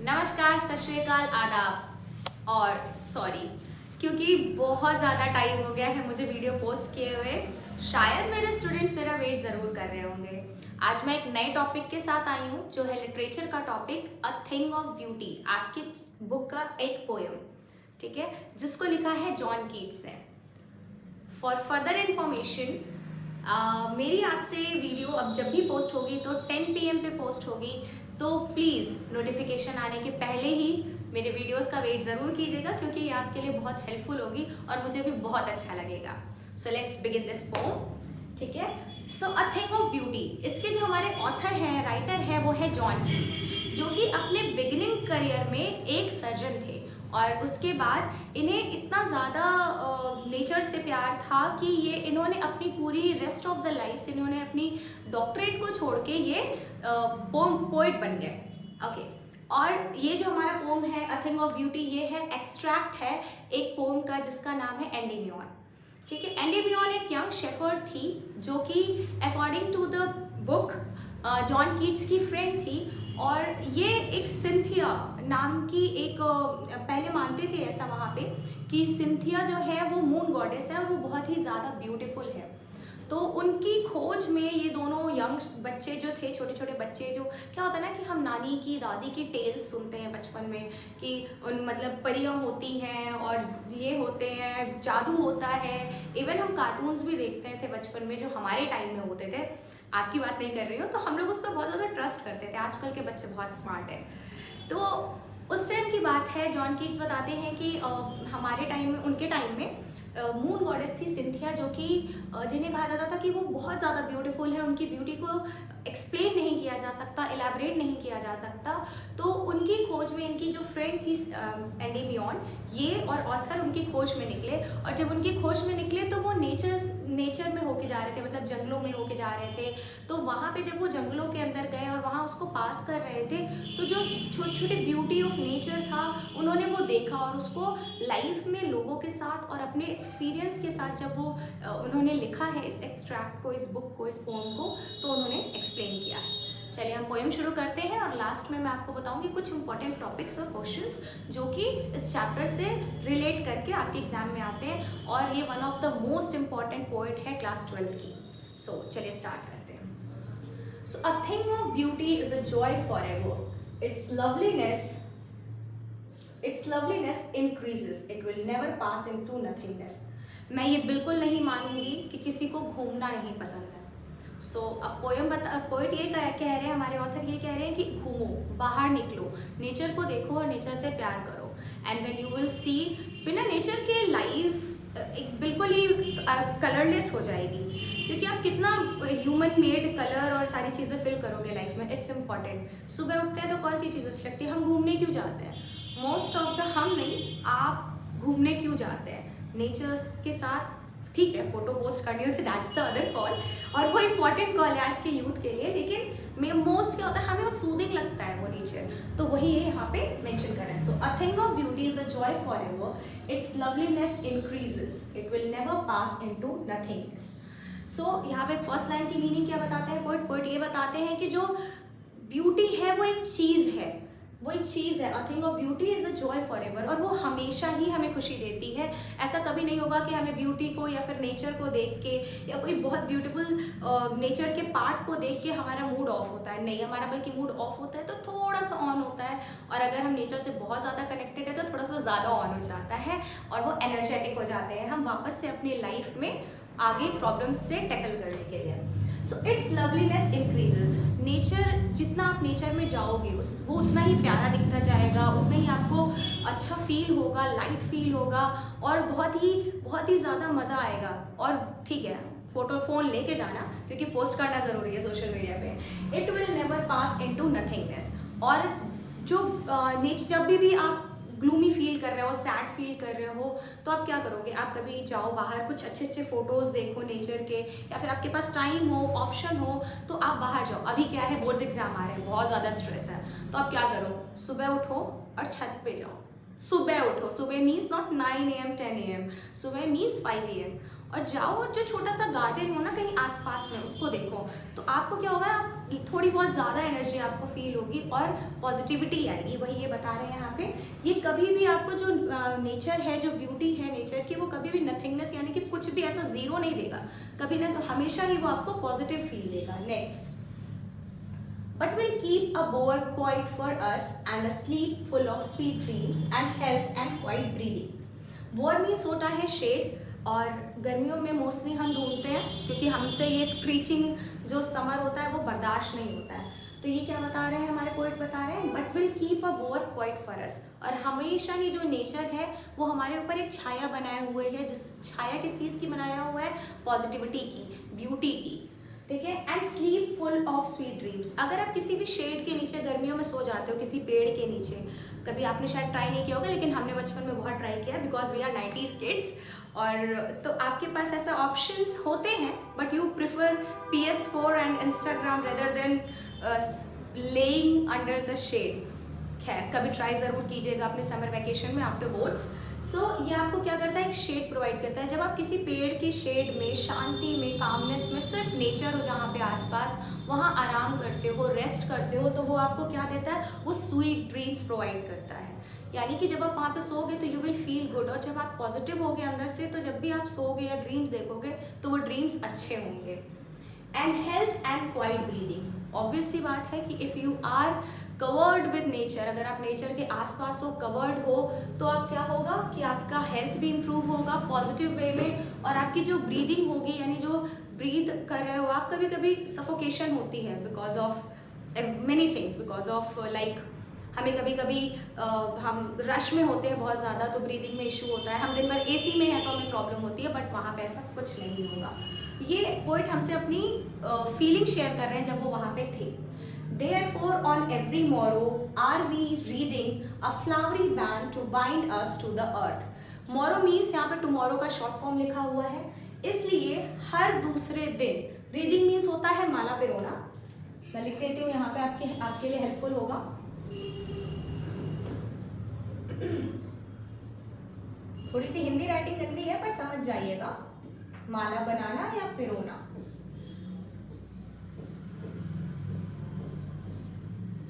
नमस्कार, सत श्री अकाल, आदाब और सॉरी क्योंकि बहुत ज़्यादा टाइम हो गया है मुझे वीडियो पोस्ट किए हुए। शायद मेरे स्टूडेंट्स मेरा वेट ज़रूर कर रहे होंगे। आज मैं एक नए टॉपिक के साथ आई हूँ जो है लिटरेचर का topic a thing of beauty, आपकी बुक का एक पोएम, ठीक है, जिसको लिखा है जॉन कीट्स ने। फॉर फर्दर इन्फॉर्मेशन मेरी आज से वीडियो अब जब भी पोस्ट होगी तो 10 PM पे पोस्ट होगी, तो प्लीज़ नोटिफिकेशन आने के पहले ही मेरे वीडियोस का वेट ज़रूर कीजिएगा क्योंकि ये आपके लिए बहुत हेल्पफुल होगी और मुझे भी बहुत अच्छा लगेगा। So let's begin this pome, ठीक है। सो अ थिंग ऑफ ब्यूटी, इसके जो हमारे ऑथर हैं, राइटर हैं, वो है जॉन कीट्स, जो कि अपने बिगिनिंग करियर में एक सर्जन थे और उसके बाद इन्हें इतना ज़्यादा नेचर से प्यार था कि ये इन्होंने अपनी पूरी रेस्ट ऑफ द लाइफ इन्होंने अपनी डॉक्टरेट को छोड़ के ये पोएट बन गए। ओके, और ये जो हमारा पोम है अ थिंग ऑफ ब्यूटी, ये है एक्सट्रैक्ट है एक पोम का जिसका नाम है एंडीमियन, ठीक है। एंडीमियन एक यंग शेफर्ड थी जो कि according to the book John Keats की फ्रेंड थी और ये एक सिंथिया नाम की एक पहले मानते थे ऐसा वहाँ पे कि सिंथिया जो है वो मून गॉडेस है और वो बहुत ही ज़्यादा ब्यूटीफुल है। तो उनकी खोज में ये दोनों यंग बच्चे जो थे, छोटे छोटे बच्चे, जो क्या होता है ना कि हम नानी की दादी की टेल्स सुनते हैं बचपन में कि उन मतलब परियां होती हैं और ये होते हैं, जादू होता है। इवन हम कार्टून्स भी देखते थे बचपन में जो हमारे टाइम में होते थे, आपकी बात नहीं कर रही हूँ, तो हम लोग उस पर बहुत ज़्यादा ट्रस्ट करते थे। आजकल के बच्चे बहुत स्मार्ट हैं। तो उस टाइम की बात है, जॉन कीट्स बताते हैं कि हमारे टाइम में, उनके टाइम में मून गॉडेस थी सिंथिया, जो कि जिन्हें कहा जाता था कि वो बहुत ज़्यादा ब्यूटीफुल है, उनकी ब्यूटी को एक्सप्लेन नहीं किया जा सकता, एलैबोरेट नहीं किया जा सकता। तो उनकी खोज में इनकी जो फ्रेंड थी एंडीमियन, ये और ऑथर उनकी खोज में निकले और जब उनकी खोज में निकले तो वो नेचर में होके जा रहे थे, मतलब जंगलों में होके जा रहे थे। तो वहाँ पे जब वो जंगलों के अंदर गए और वहाँ उसको पास कर रहे थे तो जो छोटे छोटे ब्यूटी ऑफ नेचर था उन्होंने वो देखा और उसको लाइफ में लोगों के साथ और अपने एक्सपीरियंस के साथ जब वो उन्होंने लिखा है इस एक्सट्रैक्ट को, इस बुक को, इस पोएम को, तो उन्होंने एक्सप्लेन किया है। चलिए हम पोएम शुरू करते हैं और लास्ट में मैं आपको बताऊंगी कुछ इंपॉर्टेंट टॉपिक्स और क्वेश्चंस जो कि इस चैप्टर से रिलेट करके आपके एग्जाम में आते हैं और ये one of the most important poet है क्लास 12th की। सो चलिए स्टार्ट करते हैं। So a thing of beauty is a joy forever, its loveliness increases, it will never pass into nothingness. मैं ये बिल्कुल नहीं मानूंगी कि किसी को घूमना नहीं पसंद है। सो अब पोइट ये कह रहे हैं, हमारे ऑथर ये कह रहे हैं कि घूमो, बाहर निकलो, नेचर को देखो और नेचर से प्यार करो। And when you will see, बिना नेचर के लाइफ एक बिल्कुल ही कलरलेस हो जाएगी क्योंकि आप कितना ह्यूमन मेड कलर और सारी चीज़ें फिल करोगे लाइफ में। It's important. सुबह उठते हैं तो कौन सी चीज़ अच्छी लगती है? हम घूमने क्यों जाते हैं? मोस्ट ऑफ द, हम नहीं, आप घूमने क्यों जाते हैं? नेचर्स के साथ, ठीक है, फोटो पोस्ट करनी होती है, दैट्स द अदर कॉल, और वो इम्पॉर्टेंट कॉल है आज के यूथ के लिए, लेकिन मोस्ट क्या होता है, हमें वो सूदिंग लगता है वो नेचर, तो वही ये यहाँ पे मेंशन कर रहे हैं। So a thing of beauty is a joy forever, its loveliness increases, it will never pass into nothingness. So यहाँ पे फर्स्ट लाइन की मीनिंग क्या बताते हैं पोएट ये बताते हैं कि जो ब्यूटी है वो एक चीज़ है, वो एक चीज़ है। अ thing of beauty is a joy for ever, और वो हमेशा ही हमें खुशी देती है। ऐसा कभी नहीं होगा कि हमें ब्यूटी को या फिर नेचर को देख के या कोई बहुत ब्यूटीफुल नेचर के पार्ट को देख के हमारा मूड ऑफ होता है। नहीं, हमारा बल्कि मूड ऑफ होता है तो थोड़ा सा ऑन होता है, और अगर हम नेचर से बहुत ज़्यादा कनेक्टेड है तो थोड़ा सा ज़्यादा ऑन हो जाता है और वो एनर्जेटिक हो जाते हैं, हम वापस से अपनी लाइफ में आगे प्रॉब्लम्स से टैकल करने के लिए। So it's loveliness increases, nature, जितना आप नेचर में जाओगे वो उतना ही प्यारा दिखता जाएगा, उतना ही आपको अच्छा फील होगा, लाइट फील होगा और बहुत ही ज़्यादा मज़ा आएगा। और ठीक है, फ़ोन लेके जाना क्योंकि पोस्ट करना ज़रूरी है सोशल मीडिया पे। It will never pass into nothingness, और जो जब भी आप ग्लूमी फील कर रहे हो, सैड फील कर रहे हो, तो आप क्या करोगे? आप कभी जाओ बाहर, कुछ अच्छे अच्छे फोटोज़ देखो नेचर के, या फिर आपके पास टाइम हो, ऑप्शन हो, तो आप बाहर जाओ। अभी क्या है, बोर्ड्स एग्जाम आ रहे हैं, बहुत ज़्यादा स्ट्रेस है, तो आप क्या करो? सुबह उठो और छत पे जाओ। सुबह उठो, सुबह मीन्स नॉट 9 AM 10 AM, सुबह मीन्स 5 AM, और जाओ और जो छोटा सा गार्डन हो ना कहीं आसपास में उसको देखो, तो आपको क्या होगा, आप थोड़ी बहुत ज़्यादा एनर्जी आपको फील होगी और पॉजिटिविटी आएगी। वही ये बता रहे हैं यहाँ पे, ये कभी भी आपको जो नेचर है, जो ब्यूटी है नेचर की, वो कभी भी नथिंगनेस यानी कि कुछ भी ऐसा जीरो नहीं देगा, कभी ना हमेशा ही वो आपको पॉजिटिव फील देगा। Next, but will keep a bower quiet for us and a sleep full of sweet dreams and health and quiet breathing. Bower means होता है शेड, और गर्मियों में मोस्टली हम ढूंढते हैं क्योंकि हमसे ये स्क्रीचिंग जो समर होता है वो बर्दाश्त नहीं होता है। तो ये क्या बता रहे हैं, हमारे पोइट बता रहे हैं, but will keep a bower quiet for us, और हमेशा ही जो नेचर है वो हमारे ऊपर एक छाया बनाए हुए है, जिस छाया किस चीज़ की बनाया हुआ है, पॉजिटिविटी की, ब्यूटी की, ठीक है। And sleep full of sweet dreams, अगर आप किसी भी शेड के नीचे गर्मियों में सो जाते हो, किसी पेड़ के नीचे, कभी आपने शायद ट्राई नहीं किया होगा लेकिन हमने बचपन में बहुत ट्राई किया, because we are 90s kids, और तो आपके पास ऐसा ऑप्शंस होते हैं, but you prefer PS4 and Instagram rather than laying under the shade. खैर, कभी ट्राई ज़रूर कीजिएगा अपने समर वैकेशन में आफ्टर बोर्ड्स। सो ये आपको क्या करता है, एक शेड प्रोवाइड करता है। जब आप किसी पेड़ की शेड में, शांति में, कामनेस में, सिर्फ नेचर हो जहाँ पे आसपास, वहाँ आराम करते हो, रेस्ट करते हो, तो वो आपको क्या देता है, वो स्वीट ड्रीम्स प्रोवाइड करता है। यानी कि जब आप वहाँ पे सोओगे तो यू विल फील गुड, और जब आप पॉजिटिव होगे अंदर से, तो जब भी आप सोओगे या ड्रीम्स देखोगे तो वो ड्रीम्स अच्छे होंगे। And health and quiet breathing, obvious सी बात है कि if you are covered with nature, अगर आप नेचर के आसपास हो, कवर्ड हो, तो आप क्या होगा कि आपका हेल्थ भी इम्प्रूव होगा पॉजिटिव वे में, और आपकी जो ब्रीदिंग होगी, यानी जो ब्रीद कर रहे हो आप, कभी कभी सफोकेशन होती है because of many things, because of like हमें कभी कभी हम रश में होते हैं बहुत ज़्यादा, तो ब्रीदिंग में इशू होता है। हम दिन भर AC में है तो हमें प्रॉब्लम होती है, बट वहाँ पे ऐसा कुछ नहीं होगा। ये पोइट हमसे अपनी फीलिंग शेयर कर रहे हैं जब वो वहाँ पे थे। Therefore, on every morrow are we reading a flowery band to bind us to the earth. Morrow means यहाँ पे tomorrow का शॉर्ट फॉर्म लिखा हुआ है, इसलिए हर दूसरे दिन, रीडिंग मीन्स होता है माला पिरोना। मैं लिख देती हूँ यहाँ पे, आपके लिए हेल्पफुल होगा। थोड़ी सी हिंदी राइटिंग गंदी है पर समझ जाइएगा, माला बनाना या पिरोना।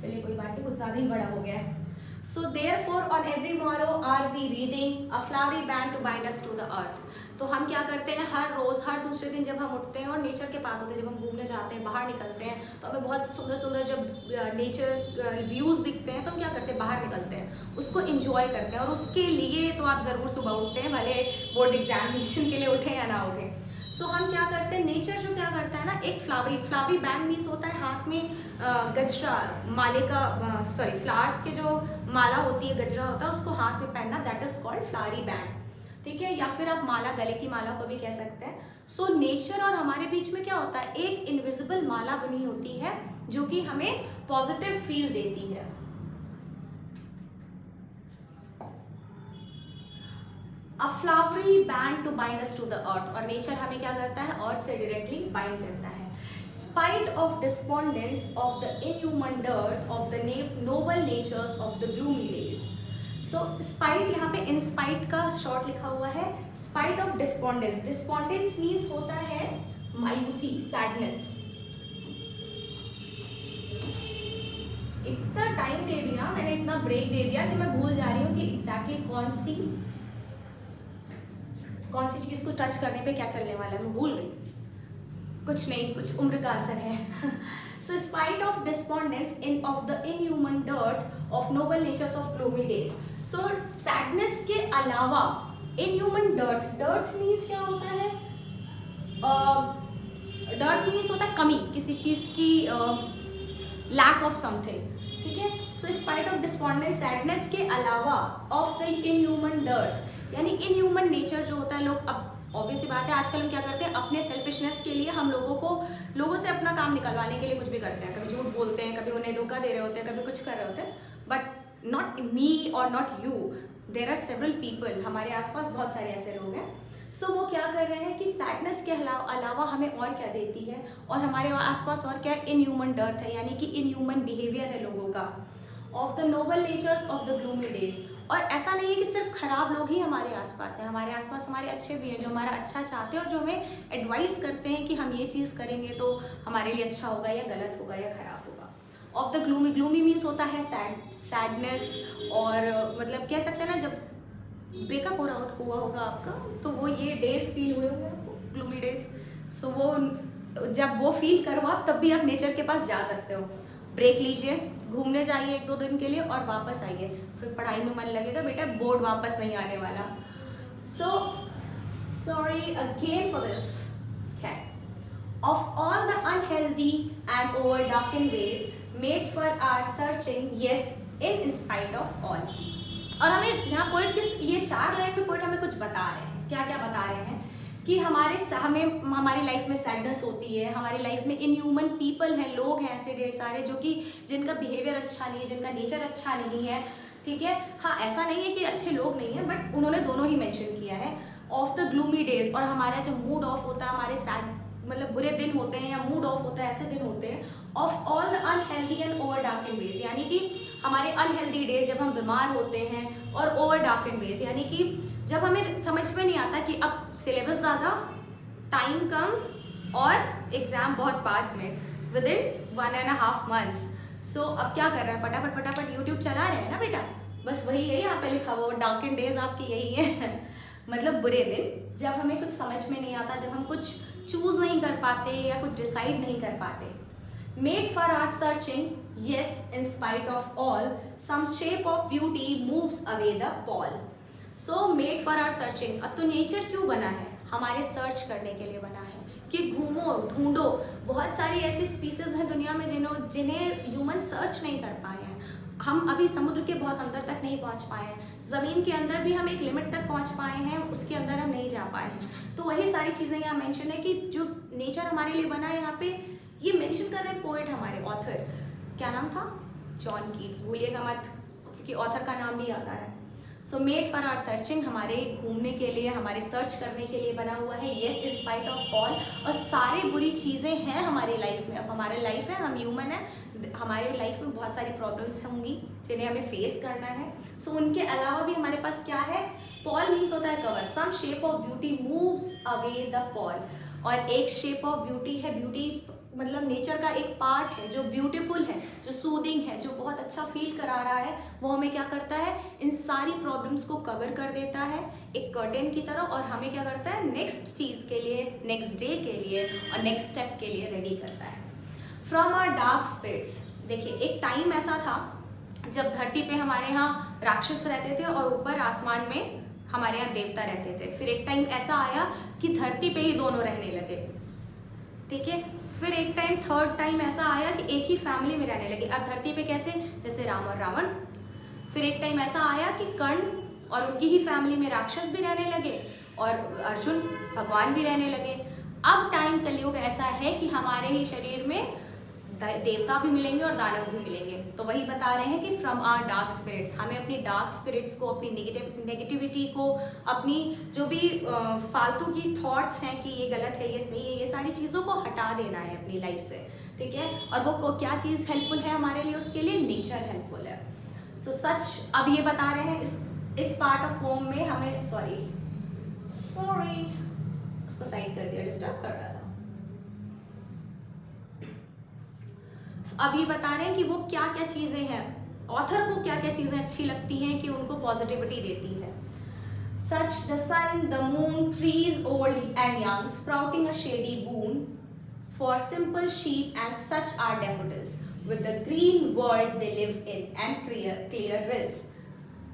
चलिए कोई बात नहीं, कुछ ज़्यादा ही बड़ा हो गया है। So therefore on every morrow are we wreathing a flowery band to bind us to the earth. तो हम क्या करते हैं, हर रोज़, हर दूसरे दिन जब हम उठते हैं और नेचर के पास होते हैं, जब हम घूमने जाते हैं, बाहर निकलते हैं, तो हमें बहुत सुंदर सुंदर जब नेचर व्यूज़ दिखते हैं तो हम क्या करते हैं, बाहर निकलते हैं, उसको इन्जॉय करते हैं। और उसके लिए तो आप ज़रूर सुबह उठते हैं, भले बोर्ड एग्जामिनेशन के लिए उठें या ना उठें। सो हम क्या करते हैं, नेचर जो क्या करता है ना, एक फ्लावरी बैंड मीन्स होता है हाथ में गजरा, माले का, सॉरी फ्लावर्स के जो माला होती है, गजरा होता है, उसको हाथ में पहनना, that is called flowery band, ठीक है। या फिर आप माला, गले की माला को भी कह सकते हैं। सो नेचर और हमारे बीच में क्या होता है, एक इनविजिबल माला बनी होती है जो कि हमें पॉजिटिव फील देती है। A flowery band to bind us to the earth, और नेचर हमें क्या करता है, अर्थ से डायरेक्टली बाइंड करता है। Spite of despondence of the inhuman dearth of the noble natures of the gloomy days. So spite यहाँ पे in spite का शॉर्ट लिखा हुआ है, spite of despondence. Despondence means होता है मायूसी, सैडनेस। इतना टाइम दे दिया मैंने, इतना ब्रेक दे दिया कि मैं भूल जा रही हूँ कि एग्जैक्टली कौन सी चीज़ को टच करने पे क्या चलने वाला है, मैं भूल गई। कुछ नहीं, कुछ उम्र का असर है। So spite of despondence in of the inhuman dearth of noble natures of gloomy days. So sadness के अलावा इनह्यूमन डर्थ मीन्स क्या होता है, डर्थ मीन्स होता है कमी, किसी चीज़ की लैक ऑफ समथिंग, ठीक है। So spite of despondence, sadness के अलावा ऑफ द इनह्यूमन डर्थ, यानी इनह्यूमन नेचर जो होता है, लोग, अब ऑब्वियसली बात है आजकल हम क्या करते हैं, अपने सेल्फिशनेस के लिए हम लोगों से अपना काम निकलवाने के लिए कुछ भी करते हैं, कभी झूठ बोलते हैं, कभी उन्हें धोखा दे रहे होते हैं, कभी कुछ कर रहे होते हैं, बट नॉट मी और not you, there are several people, हमारे आसपास बहुत सारे ऐसे लोग हैं। सो वो क्या कर रहे हैं कि सैडनेस के अलावा हमें और क्या देती है, और हमारे आसपास और क्या इनह्यूमन डर्थ है, यानी कि इनह्यूमन बिहेवियर है लोगों का, of the noble natures of the gloomy days. और ऐसा नहीं है कि सिर्फ खराब लोग ही हमारे आसपास हैं, हमारे आसपास हमारे अच्छे भी हैं जो हमारा अच्छा चाहते हैं और जो हमें एडवाइस करते हैं कि हम ये चीज़ करेंगे तो हमारे लिए अच्छा होगा या गलत होगा या खराब होगा। Of the gloomy, gloomy means होता है सैडनेस, और मतलब कह सकते हैं ना जब ब्रेकअप हो रहा हुआ होगा आपका तो वो ये डेज फील हुए होंगे आपको, ग्लूमी डेज। सो वो जब वो फील करो आप तब भी आप नेचर के पास जा सकते हो। ब्रेक लीजिए, घूमने जाइए 1-2 दिन के लिए और वापस आइए, फिर पढ़ाई में मन लगेगा, बेटा बोर्ड वापस नहीं आने वाला। So sorry again for this. Of all the unhealthy and over darkened ways made for our searching, yes, in spite of all। और हमें यहाँ पोइट किस ये 4 लाइन में पोइट हमें कुछ बता रहे हैं, क्या क्या बता रहे हैं कि हमारी लाइफ में सैडनेस होती है, हमारी लाइफ में इनह्यूमन पीपल हैं, लोग हैं ऐसे ढेर सारे जो कि जिनका बिहेवियर अच्छा नहीं है, जिनका नेचर अच्छा नहीं है, ठीक है। हाँ, ऐसा नहीं है कि अच्छे लोग नहीं है, बट उन्होंने दोनों ही मेंशन किया है। ऑफ द ग्लूमी डेज, और हमारा जब मूड ऑफ होता है, हमारे सैड मतलब बुरे दिन होते हैं या मूड ऑफ होता है, ऐसे दिन होते हैं। Of all the unhealthy and over darken ways, यानी कि हमारे अनहेल्दी डेज जब हम बीमार होते हैं, और ओवर डार्कन वेज यानी कि जब हमें समझ में नहीं आता कि अब सिलेबस ज़्यादा, टाइम कम और एग्ज़ाम बहुत पास में, विद इन 1.5 months। सो अब क्या कर रहे हैं, फटाफट फटाफट यूट्यूब चला रहे हैं ना बेटा, बस वही है यहाँ पे लिखा हुआ, डार्कन डेज आपकी यही है मतलब बुरे दिन, जब हमें कुछ समझ में नहीं आता, जब हम कुछ चूज नहीं कर पाते या कुछ डिसाइड नहीं कर पाते। Made for our searching, yes, in spite of all, some shape of beauty moves away the pall। So made for our searching। अब तो नेचर क्यों बना है, हमारे सर्च करने के लिए बना है कि घूमो ढूंढो। बहुत सारी ऐसी स्पीसीज हैं दुनिया में जिन्हें ह्यूमन सर्च नहीं कर पाए हैं। हम अभी समुद्र के बहुत अंदर तक नहीं पहुंच पाए हैं, ज़मीन के अंदर भी हम एक लिमिट तक पहुंच पाए हैं, उसके अंदर हम नहीं जा पाए हैं। तो वही सारी चीज़ें यहाँ मेंशन है कि जो नेचर हमारे लिए बना है, यहाँ पे ये मेंशन कर रहे हैं पोएट, हमारे ऑथर, क्या नाम था, जॉन कीट्स, भूलिएगा मत क्योंकि ऑथर का नाम भी आता है। So made for our searching, हमारे घूमने के लिए, हमारे सर्च करने के लिए बना हुआ है। Yes, in spite of all, और सारी बुरी चीज़ें हैं हमारी लाइफ में। अब हमारे लाइफ है, हम ह्यूमन है, हमारे लाइफ में बहुत सारी प्रॉब्लम्स होंगी जिन्हें हमें फेस करना है। सो उनके अलावा भी हमारे पास क्या है, पॉल मीन्स होता है cover, some shape of beauty moves away the pall. और एक शेप ऑफ ब्यूटी है, ब्यूटी मतलब नेचर का एक पार्ट है जो ब्यूटीफुल है, जो सूदिंग है, जो बहुत अच्छा फील करा रहा है, वो हमें क्या करता है, इन सारी प्रॉब्लम्स को कवर कर देता है एक कर्टेन की तरह, और हमें क्या करता है, नेक्स्ट चीज़ के लिए, नेक्स्ट डे के लिए और नेक्स्ट स्टेप के लिए रेडी करता है। फ्रॉम आवर डार्क स्पिरिट्स, देखिए एक टाइम ऐसा था जब धरती पे हमारे यहाँ राक्षस रहते थे और ऊपर आसमान में हमारे यहाँ देवता रहते थे। फिर एक टाइम ऐसा आया कि धरती पे ही दोनों रहने लगे, ठीक है। फिर एक टाइम, थर्ड टाइम ऐसा आया कि एक ही फैमिली में रहने लगे। अब धरती पे कैसे, जैसे राम और रावण। फिर एक टाइम ऐसा आया कि कर्ण और उनकी ही फैमिली में राक्षस भी रहने लगे और अर्जुन भगवान भी रहने लगे। अब टाइम कलयुग ऐसा है कि हमारे ही शरीर में देवता भी मिलेंगे और दानव भी मिलेंगे। तो वही बता रहे हैं कि फ्रॉम आवर डार्क स्पिरिट्स, हमें अपनी डार्क स्पिरिट्स को, अपनी नेगेटिविटी को, अपनी जो भी फालतू की थॉट्स हैं कि ये गलत है, ये सही है, ये सारी चीज़ों को हटा देना है अपनी लाइफ से, ठीक है। और वो क्या चीज़ हेल्पफुल है हमारे लिए, उसके लिए नेचर हेल्पफुल है। सो सच अब ये बता रहे हैं इस पार्ट ऑफ पोम में हमें, सॉरी उसको साइड कर दिया, डिस्टर्ब कर रहा था। अब ये बता रहे हैं कि वो क्या क्या चीज़ें हैं, ऑथर को क्या क्या चीज़ें अच्छी लगती हैं कि उनको पॉजिटिविटी देती है। Such the sun, the moon, trees old and young, sprouting a shady boon for simple sheep and such are daffodils with the green world they live in and clear rills.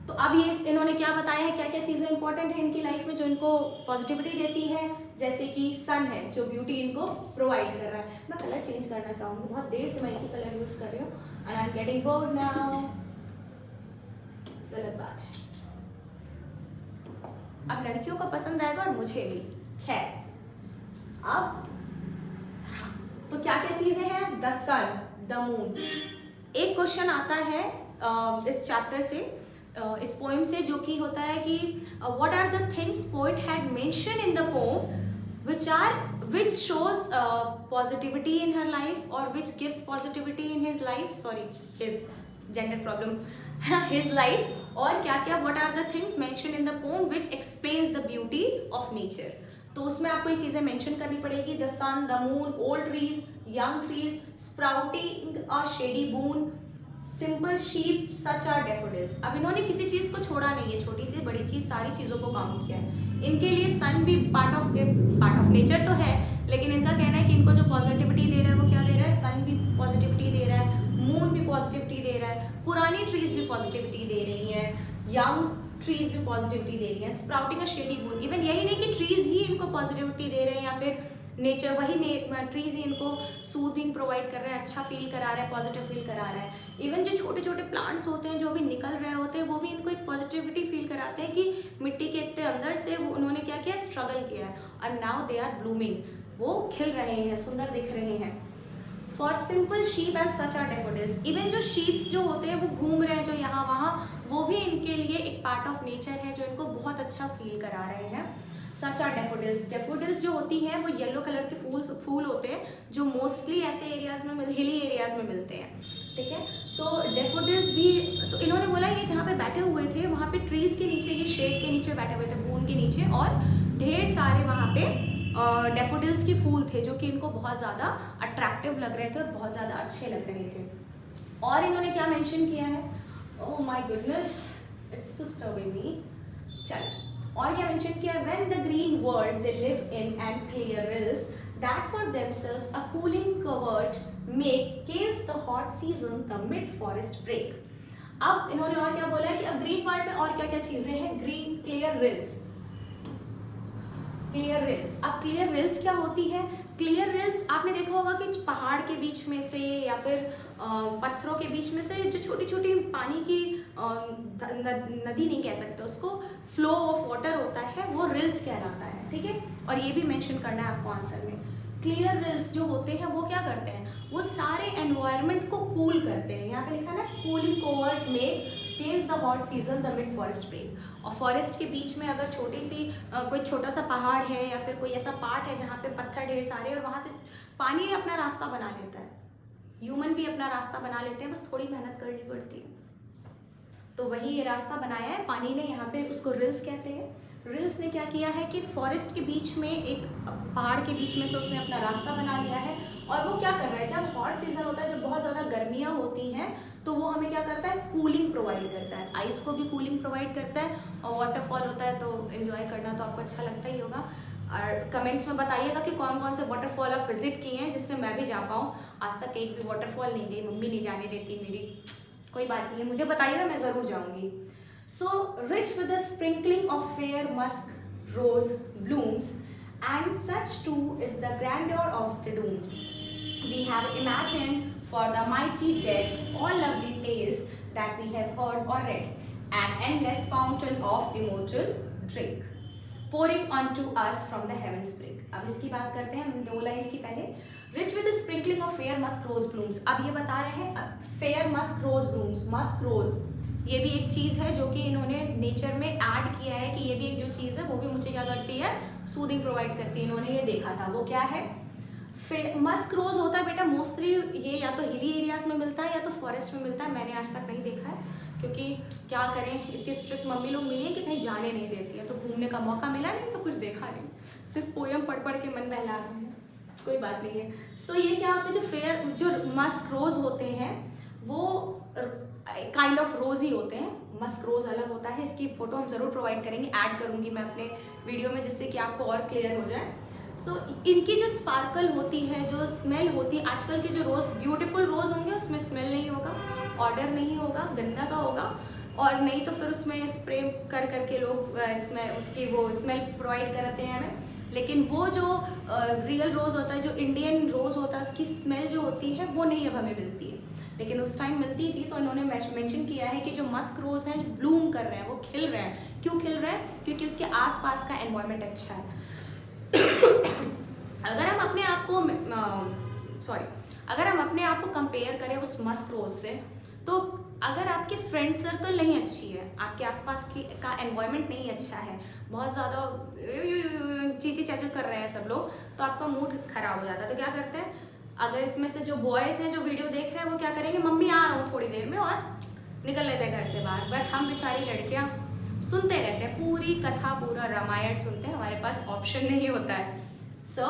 तो अब ये इन्होंने क्या बताया है, क्या क्या चीज़ें इंपॉर्टेंट है इनकी लाइफ में जो इनको पॉजिटिविटी देती है। जैसे कि सन है जो ब्यूटी इनको प्रोवाइड कर रहा है। मैं कलर चेंज करना चाहूँगी, बहुत देर से मैं एक ही कलर यूज कर रही हूँ and I am getting bored now. गलत बात है, अब लड़कियों को पसंद आएगा और मुझे भी। खैर, अब तो क्या क्या चीजें हैं, द सन, द मून। एक क्वेश्चन आता है इस चैप्टर से, इस पोएम से, जो कि होता है कि what are the things poet had mention in the poem which shows positivity in her life or which gives positivity in his life, his gender problem, his life, और क्या क्या what are the things mention in the poem which explains the beauty of nature. तो उसमें आपको ये चीजें mention करनी पड़ेगी, the sun, the moon, old trees, young trees, sprouting a shady boon, simple sheep, such are daffodils. अब इन्होंने किसी चीज को छोड़ा नहीं है, छोटी सी बड़ी चीज सारी चीजों को काउंट किया है। इनके लिए सन भी पार्ट ऑफ नेचर तो है, लेकिन इनका कहना है कि इनको जो पॉजिटिविटी दे रहा है वो क्या दे रहा है, सन भी पॉजिटिविटी दे रहा है, मून भी पॉजिटिविटी दे रहा है, पुरानी ट्रीज भी पॉजिटिविटी दे रही है, यंग ट्रीज भी पॉजिटिविटी दे रही है, sprouting a shady boon. Even यही नहीं कि ट्रीज ही इनको पॉजिटिविटी दे रहे हैं या फिर नेचर, वही ट्रीज ही इनको सूदिंग प्रोवाइड कर रहा है, अच्छा फील करा रहा है, पॉजिटिव फील करा रहा है। इवन जो छोटे छोटे प्लांट्स होते हैं जो अभी निकल रहे होते हैं वो भी इनको एक पॉजिटिविटी फील कराते हैं कि मिट्टी के इतने अंदर से वो उन्होंने क्या किया, स्ट्रगल किया है, और नाउ दे आर ब्लूमिंग, वो खिल रहे हैं, सुंदर दिख रहे हैं। For simple sheep and such are daffodils. Even जो शीप्स जो होते हैं वो घूम रहे हैं जो यहाँ वहाँ, वो भी इनके लिए एक पार्ट ऑफ नेचर है जो इनको बहुत अच्छा फील करा रहे हैं। सच आर डैफोडिल्स। डैफोडिल्स जो होती हैं वो येलो कलर के फूल होते हैं जो मोस्टली ऐसे एरियाज में हिली एरियाज में मिलते हैं, ठीक है। सो डैफोडिल्स भी, तो इन्होंने बोला ये जहाँ पे बैठे हुए थे वहाँ पे ट्रीज के नीचे, ये शेड के नीचे बैठे हुए थे, बून के नीचे, और ढेर सारे वहाँ पे डैफोडिल्स के फूल थे जो कि इनको बहुत ज़्यादा अट्रैक्टिव लग रहे थे और बहुत ज़्यादा अच्छे लग रहे थे। और इन्होंने क्या मेंशन किया है, oh my goodness, it's disturbing me. चलो, और क्या मेंशन किया है, when the green world they live in and clear rills that for themselves a cooling covert make case the hot season the mid forest break। अब इन्होंने और क्या बोला है कि अब ग्रीन वर्ल्ड में और क्या क्या चीजें हैं, green clear rills। Clear reels, अब क्लियर रिल्स क्या होती है, क्लियर रिल्स आपने देखा होगा कि पहाड़ के बीच में से या फिर पत्थरों के बीच में से जो छोटी छोटी पानी की नदी नहीं कह सकते उसको, फ्लो ऑफ वाटर होता है, वो रिल्स कहलाता है, ठीक है। और ये भी मेंशन करना है आपको आंसर में। क्लियर रिल्स जो होते हैं वो क्या करते हैं, वो सारे एनवायरनमेंट को कूल करते हैं। यहाँ पे लिखा ना, कूलिंग कोवर्ट में टेज the hot season the mid forest brake. और फॉरेस्ट के बीच में अगर छोटी सी कोई छोटा सा पहाड़ है या फिर कोई ऐसा पार्ट है जहाँ पे पत्थर ढेर सारे, और वहाँ से पानी अपना रास्ता बना लेता है, ह्यूमन भी अपना रास्ता बना लेते हैं, बस थोड़ी मेहनत करनी पड़ती है। तो वही ये रास्ता बनाया है पानी ने, यहाँ पे उसको रिल्स कहते हैं। रिल्स ने क्या किया है कि फॉरेस्ट के बीच में, एक पहाड़ के बीच में से उसने अपना रास्ता बना लिया है। और वो क्या कर रहा है, जब हॉट सीजन होता है, जब बहुत ज़्यादा गर्मियाँ होती हैं, तो वो हमें क्या करता है, कूलिंग प्रोवाइड करता है, आइस को भी कूलिंग प्रोवाइड करता है, और वाटरफॉल होता है तो एंजॉय करना तो आपको अच्छा लगता ही होगा। और कमेंट्स में बताइएगा कि कौन कौन से वाटरफॉल आप विजिट किए हैं जिससे मैं भी जा पाऊँ। आज तक एक भी वाटरफॉल नहीं गई, मम्मी नहीं जाने देती मेरी, कोई बात नहीं है, मुझे बताइएगा, मैं ज़रूर जाऊँगी। So rich with the sprinkling of fair musk rose blooms, and such too is the grandeur of the dooms. We have imagined for the mighty dead all lovely tales that we have heard or read, an endless fountain of immortal drink, pouring unto us from the heavens spring। अब इसकी बात करते हैं, हम 2 lines की पहले। Rich with the sprinkling of fair musk rose blooms, अब ये बता रहे हैं fair musk rose blooms, musk rose ये भी एक चीज़ है जो कि इन्होंने नेचर में ऐड किया है कि ये भी एक जो चीज़ है वो भी मुझे क्या करती है, सूदिंग प्रोवाइड करती है। इन्होंने ये देखा था, वो क्या है, मस्क रोज होता है बेटा, मोस्टली ये या तो हिली एरियाज में मिलता है या तो फॉरेस्ट में मिलता है। मैंने आज तक नहीं देखा है क्योंकि क्या करें, इतनी स्ट्रिक्ट मम्मी लोग मिली है कि कहीं जाने नहीं देती है, तो घूमने का मौका मिला नहीं तो कुछ देखा नहीं, सिर्फ पोयम पढ़ पढ़ के मन बहला रहे हैं, कोई बात नहीं है। सो ये क्या होता है, जो मस्क रोज होते हैं वो काइंड ऑफ रोज ही होते हैं, मस्क रोज अलग होता है। इसकी फोटो हम जरूर प्रोवाइड करेंगे, ऐड करूंगी मैं अपने वीडियो में जिससे कि आपको और क्लियर हो जाए। सो इनकी जो स्पार्कल होती है, जो स्मेल होती है, आजकल के जो रोज ब्यूटीफुल रोज होंगे उसमें स्मेल नहीं होगा, ऑर्डर नहीं होगा, गंदा सा होगा, और नहीं तो फिर उसमें स्प्रे कर करके लोग उसकी वो स्मेल प्रोवाइड करते हैं हमें। लेकिन वो जो रियल रोज़ होता है, जो इंडियन रोज़ होता है, उसकी स्मेल जो होती है वो नहीं अब हमें मिलती है, लेकिन उस टाइम मिलती थी। तो इन्होंने मेंशन किया है कि जो मस्क रोज़ हैं जो ब्लूम कर रहे हैं, वो खिल रहे हैं। क्यों खिल रहे हैं? क्योंकि उसके आसपास का एनवायरनमेंट अच्छा है। अगर हम अपने आप को कंपेयर करें उस मस्क रोज़ से, तो अगर आपके फ्रेंड सर्कल नहीं अच्छी है, आपके आसपास का एनवायरनमेंट नहीं अच्छा है, बहुत ज़्यादा चीची चाचा कर रहे हैं सब लोग, तो आपका मूड खराब हो जाता है। तो क्या करते हैं, अगर इसमें से जो बॉयज़ हैं जो वीडियो देख रहे हैं वो क्या करेंगे, मम्मी आ रहा हूँ थोड़ी देर में और निकल लेते हैं घर से बाहर, बट हम बेचारी लड़कियां सुनते रहते हैं पूरी कथा, पूरा रामायण सुनते हैं, हमारे पास ऑप्शन नहीं होता है। सो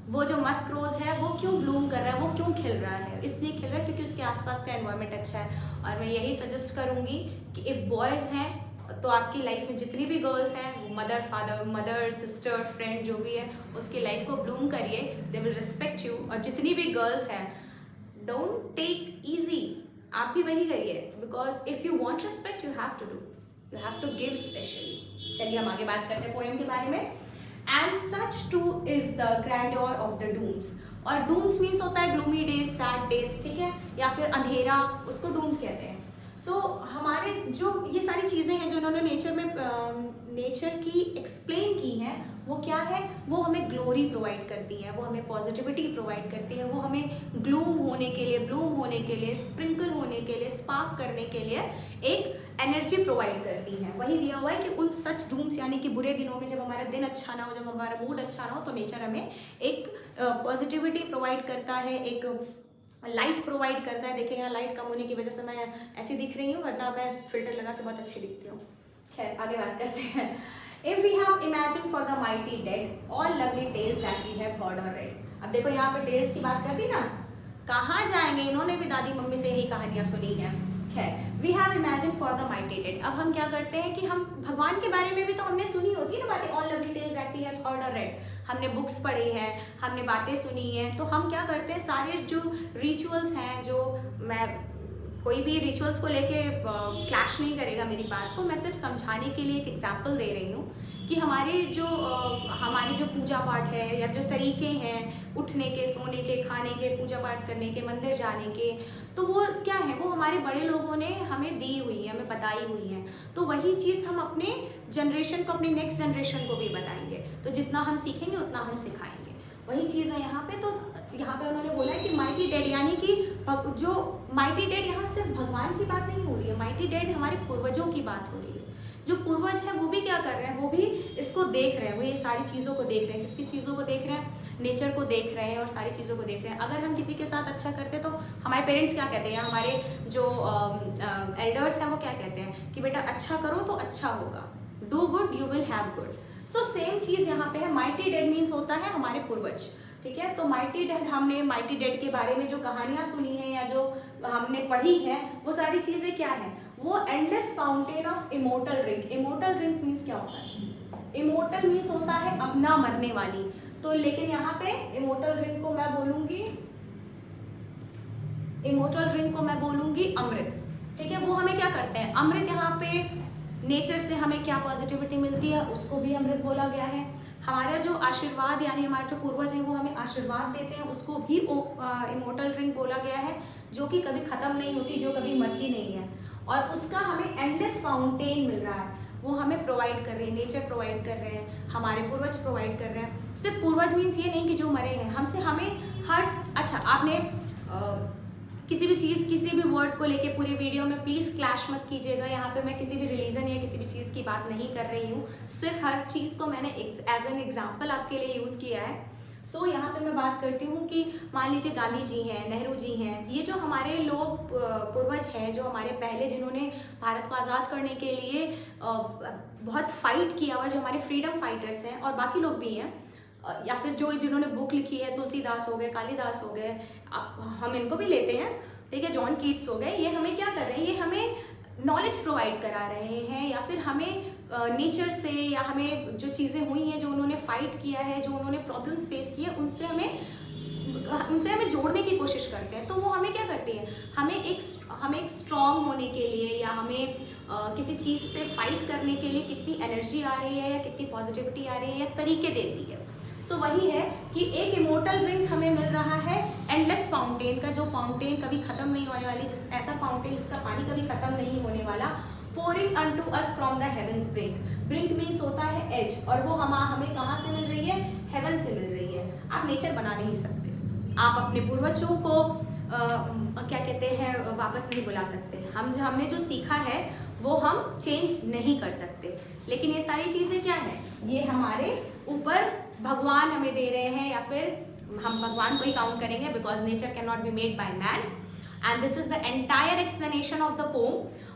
वो जो मस्क रोज़ है वो क्यों ब्लूम कर रहा है, वो क्यों खिल रहा है, इसलिए खिल रहा है क्योंकि उसके आसपास का एनवायरनमेंट अच्छा है। और मैं यही सजेस्ट करूँगी कि इफ़ बॉयज़ हैं तो आपकी लाइफ में जितनी भी गर्ल्स हैं, वो mother, father, mother, sister, friend जो भी है, उसकी लाइफ को ब्लूम करिए, दे विल रिस्पेक्ट यू। और जितनी भी गर्ल्स हैं, डोंट टेक ईजी, आप भी वही करिए, because if you want respect you have to do, you have to give specially. चलिए हम आगे बात करते हैं पोएम के बारे में। And such too is the grandeur of the dooms. और डूम्स मीन्स होता है ग्लूमी डेज, सैड डेज, ठीक है, या फिर अंधेरा, उसको डूम्स कहते हैं। सो हमारे जो ये सारी चीज़ें हैं जो इन्होंने नेचर में नेचर की एक्सप्लेन की हैं, वो क्या है, वो हमें ग्लोरी प्रोवाइड करती है, वो हमें पॉजिटिविटी प्रोवाइड करती है, वो हमें ग्लूम होने के लिए, ब्लूम होने के लिए, स्प्रिंकल होने के लिए, स्पार्क करने के लिए एक एनर्जी प्रोवाइड करती है। वही दिया हुआ है कि उन सच डूम्स, यानी कि बुरे दिनों में, जब हमारा दिन अच्छा ना हो, जब हमारा मूड अच्छा ना हो, तो नेचर हमें एक पॉजिटिविटी प्रोवाइड करता है, एक लाइट प्रोवाइड करता है। देखिए यहाँ लाइट कम होने की वजह से मैं ऐसी दिख रही हूँ, वरना मैं फिल्टर लगा के बहुत अच्छी दिखती हूँ। खैर आगे बात करते हैं। If we have imagined for the mighty dead all lovely tales that we have heard or read। अब देखो यहाँ पे टेल्स की बात करती ना, कहाँ जाएंगे, इन्होंने भी दादी मम्मी से यही कहानियाँ सुनी हैं। खैर, we have imagine for the mighty dead. अब हम क्या करते हैं कि हम भगवान के बारे में भी तो हमने सुनी होती है ना बातें, all lovely tales that we have heard or read, हमने बुक्स पढ़ी हैं, हमने बातें सुनी हैं, तो हम क्या करते हैं, सारे जो रिचुअल्स हैं, जो मैं कोई भी रिचुअल्स को लेके क्लैश नहीं करेगा मेरी बात को, मैं सिर्फ समझाने के लिए एक एग्जांपल दे रही हूँ कि हमारी जो पूजा पाठ है, या जो तरीके हैं उठने के, सोने के, खाने के, पूजा पाठ करने के, मंदिर जाने के, तो वो क्या है, वो हमारे बड़े लोगों ने हमें दी हुई है, हमें बताई हुई है। तो वही चीज़ हम अपने जनरेशन को, अपने नेक्स्ट जनरेशन को भी बताएंगे। तो जितना हम सीखेंगे उतना हम सिखाएंगे, वही चीज़ है यहाँ पे। तो यहाँ पे उन्होंने बोला है कि माइटी डेड, यानी कि जो माइटी डेड, यहाँ सिर्फ भगवान की बात नहीं हो रही है, माइटी डेड हमारे पूर्वजों की बात हो रही है। जो पूर्वज है वो भी क्या कर रहे हैं, वो भी इसको देख रहे हैं, वो ये सारी चीज़ों को देख रहे हैं। किसकी चीज़ों को देख रहे हैं, नेचर को देख रहे हैं और सारी चीज़ों को देख रहे हैं। अगर हम किसी के साथ अच्छा करते हैं तो हमारे पेरेंट्स क्या कहते हैं, या हमारे जो एल्डर्स हैं वो क्या कहते हैं कि बेटा अच्छा करो तो अच्छा होगा, do good you will have good. So same चीज़ यहाँ पे है, माइटी डेड मीन्स होता है हमारे पूर्वज, ठीक है। तो माइटी डेड, हमने माइटी डेड के बारे में जो कहानियाँ सुनी हैं या जो हमने पढ़ी है, वो सारी चीज़ें क्या है, वो endless fountain of immortal drink. Immortal drink means क्या होता है, इमोर्टल मीन्स होता है अपना मरने वाली। तो लेकिन यहाँ पे इमोर्टल ड्रिंक को मैं बोलूँगी, इमोर्टल ड्रिंक को मैं बोलूँगी अमृत, ठीक है। वो हमें क्या करते हैं, अमृत, यहाँ पे नेचर से हमें क्या पॉजिटिविटी मिलती है, उसको भी अमृत बोला गया है। हमारा जो आशीर्वाद, यानी हमारे जो पूर्वज हैं वो हमें आशीर्वाद देते हैं, उसको भी इमोर्टल ड्रिंक बोला गया है, जो कि कभी ख़त्म नहीं होती, जो कभी मरती नहीं है, और उसका हमें एंडलेस फाउंटेन मिल रहा है, वो हमें प्रोवाइड कर रहे हैं, नेचर प्रोवाइड कर रहे हैं, हमारे पूर्वज प्रोवाइड कर रहे हैं। सिर्फ पूर्वज मीन्स ये नहीं कि जो मरे हैं, हमसे हमें हर, अच्छा आपने किसी भी चीज़, किसी भी वर्ड को लेके पूरी वीडियो में प्लीज़ क्लैश मत कीजिएगा। यहाँ पे मैं किसी भी रिलीजन या किसी भी चीज़ की बात नहीं कर रही हूँ, सिर्फ हर चीज़ को मैंने एज एन एग्जाम्पल आपके लिए यूज़ किया है। सो यहाँ पे मैं बात करती हूँ कि मान लीजिए गांधी जी हैं, नेहरू जी हैं, ये जो हमारे लोग पूर्वज हैं, जो हमारे पहले, जिन्होंने भारत को आज़ाद करने के लिए बहुत फाइट किया हुआ, जो हमारे फ्रीडम फाइटर्स हैं, और बाकी लोग भी हैं, या फिर जो जिन्होंने बुक लिखी है, तुलसीदास हो गए, कालिदास हो गए, हम इनको भी लेते हैं, ठीक है, जॉन कीट्स हो गए, ये हमें क्या कर रहे हैं, ये हमें नॉलेज प्रोवाइड करा रहे हैं, या फिर हमें नेचर से, या हमें जो चीज़ें हुई हैं, जो उन्होंने फाइट किया है, जो उन्होंने प्रॉब्लम्स फेस किए, उनसे हमें जोड़ने की कोशिश करते हैं। तो वो हमें क्या करती है, हमें एक स्ट्रॉन्ग होने के लिए, या हमें किसी चीज़ से फाइट करने के लिए कितनी एनर्जी आ रही है, या कितनी पॉजिटिविटी आ रही है, या तरीके देती है। सो वही है कि एक इमोर्टल ड्रिंक हमें मिल रहा है एंडलेस फाउंटेन का, जो फाउंटेन कभी ख़त्म नहीं होने वाली, ऐसा फाउंटेन जिसका पानी कभी ख़त्म नहीं होने वाला, pouring unto us from the heaven's brink. Brink means होता है एज, और वो हमें कहाँ से मिल रही है, हेवन से मिल रही है। आप नेचर बना नहीं सकते, आप अपने पूर्वजों को क्या कहते हैं, वापस नहीं बुला सकते। हमने जो सीखा है वो हम चेंज नहीं कर सकते, लेकिन ये सारी चीज़ें क्या है, ये हमारे ऊपर भगवान हमें दे रहे हैं, या फिर हम भगवान को ही काउंट करेंगे, because nature can not be made by man. And this is the entire explanation of the pome.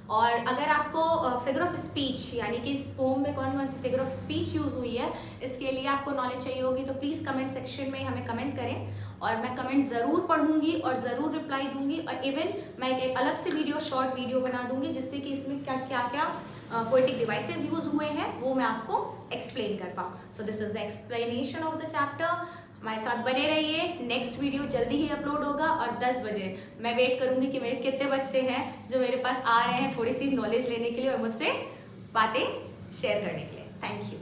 और अगर आपको फिगर ऑफ स्पीच यानी कि इस पोम में कौन कौन सी फिगर ऑफ स्पीच यूज़ हुई है इसके लिए आपको नॉलेज चाहिए होगी तो प्लीज़ कमेंट सेक्शन में हमें कमेंट करें और मैं कमेंट ज़रूर पढ़ूंगी और ज़रूर रिप्लाई दूंगी। और इवन मैं एक अलग से वीडियो शॉर्ट वीडियो बना दूंगी जिससे कि इसमें क्या क्या क्या पोएटिक डिवाइसेस यूज़ हुए हैं वो मैं आपको एक्सप्लेन कर पाऊँ। So this is the explanation of the chapter. हमारे साथ बने रहिए, नेक्स्ट वीडियो जल्दी ही अपलोड होगा और 10 बजे मैं वेट करूंगी कि मेरे कितने बच्चे हैं जो मेरे पास आ रहे हैं थोड़ी सी नॉलेज लेने के लिए और मुझसे बातें शेयर करने के लिए। Thank you.